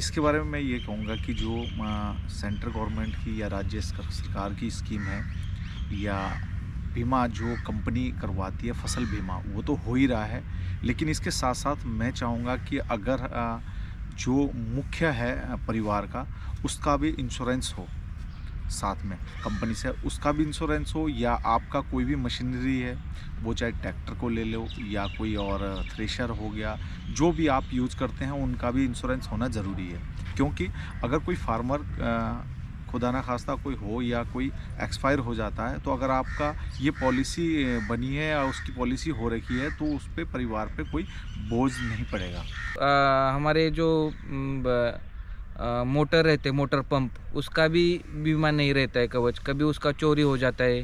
इसके बारे में मैं ये कहूँगा कि जो सेंट्रल गवर्नमेंट की या राज्य सरकार की स्कीम है या बीमा जो कंपनी करवाती है फसल बीमा, वो तो हो ही रहा है। लेकिन इसके साथ साथ मैं चाहूँगा कि अगर जो मुख्य है परिवार का, उसका भी इंश्योरेंस हो साथ में कंपनी से, उसका भी इंश्योरेंस हो, या आपका कोई भी मशीनरी है, वो चाहे ट्रैक्टर को ले लो या कोई और थ्रेशर हो गया, जो भी आप यूज़ करते हैं उनका भी इंश्योरेंस होना ज़रूरी है। क्योंकि अगर कोई फार्मर खुदा ना खास्ता कोई हो या कोई एक्सपायर हो जाता है, तो अगर आपका ये पॉलिसी बनी है या उसकी पॉलिसी हो रखी है, तो उस पे परिवार पे कोई बोझ नहीं पड़ेगा। हमारे जो मोटर रहते मोटर पंप, उसका भी बीमा नहीं रहता है कवच। कभी उसका चोरी हो जाता है,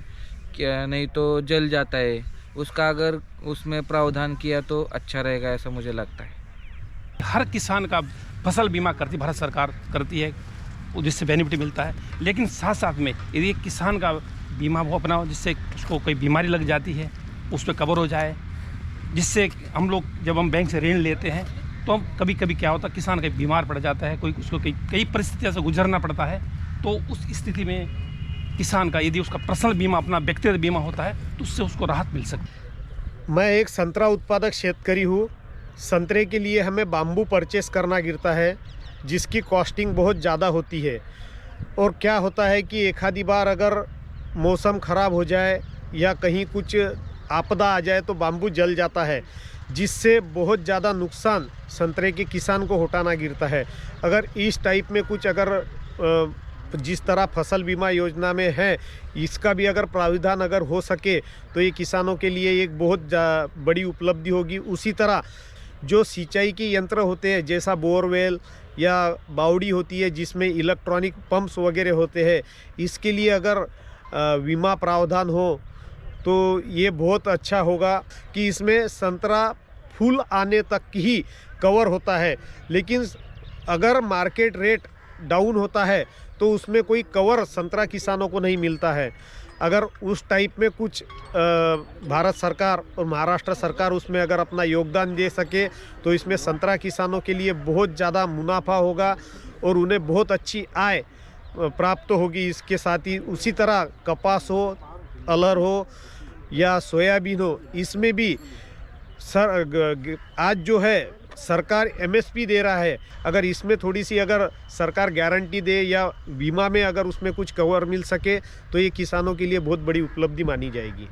क्या नहीं तो जल जाता है। उसका अगर उसमें प्रावधान किया तो अच्छा रहेगा, ऐसा मुझे लगता है। हर किसान का फसल बीमा करती भारत सरकार करती है, जिससे बेनिफिट मिलता है। लेकिन साथ साथ में यदि एक किसान का बीमा वो अपना हो, जिससे उसको कोई बीमारी लग जाती है, उस पर कवर हो जाए, जिससे हम लोग जब हम बैंक से ऋण लेते हैं तो हम कभी कभी क्या होता है, किसान कहीं बीमार पड़ जाता है, कोई उसको कई परिस्थितियों से गुजरना पड़ता है, तो उस स्थिति में किसान का यदि उसका पर्सनल बीमा, अपना व्यक्तिगत बीमा होता है, तो उससे उसको राहत मिल सकती है। मैं एक संतरा उत्पादक शेतकरी हूँ। संतरे के लिए हमें बाम्बू परचेस करना गिरता है, जिसकी कॉस्टिंग बहुत ज़्यादा होती है। और क्या होता है कि एक आधी बार अगर मौसम ख़राब हो जाए या कहीं कुछ आपदा आ जाए तो बाम्बू जल जाता है, जिससे बहुत ज़्यादा नुकसान संतरे के किसान को उठाना गिरता है। अगर इस टाइप में कुछ अगर जिस तरह फसल बीमा योजना में है, इसका भी अगर प्राविधान अगर हो सके तो ये किसानों के लिए एक बहुत बड़ी उपलब्धि होगी। उसी तरह जो सिंचाई के यंत्र होते हैं, जैसा बोरवेल या बावड़ी होती है जिसमें इलेक्ट्रॉनिक पंप्स वगैरह होते हैं, इसके लिए अगर बीमा प्रावधान हो तो ये बहुत अच्छा होगा कि इसमें संतरा फूल आने तक ही कवर होता है। लेकिन अगर मार्केट रेट डाउन होता है तो उसमें कोई कवर संतरा किसानों को नहीं मिलता है। अगर उस टाइप में कुछ भारत सरकार और महाराष्ट्र सरकार उसमें अगर अपना योगदान दे सके तो इसमें संतरा किसानों के लिए बहुत ज़्यादा मुनाफा होगा और उन्हें बहुत अच्छी आय प्राप्त होगी। इसके साथ ही उसी तरह कपास हो, अरहर हो या सोयाबीन हो, इसमें भी आज जो है सरकार MSP दे रहा है। अगर इसमें थोड़ी सी अगर सरकार गारंटी दे या बीमा में अगर उसमें कुछ कवर मिल सके तो ये किसानों के लिए बहुत बड़ी उपलब्धि मानी जाएगी।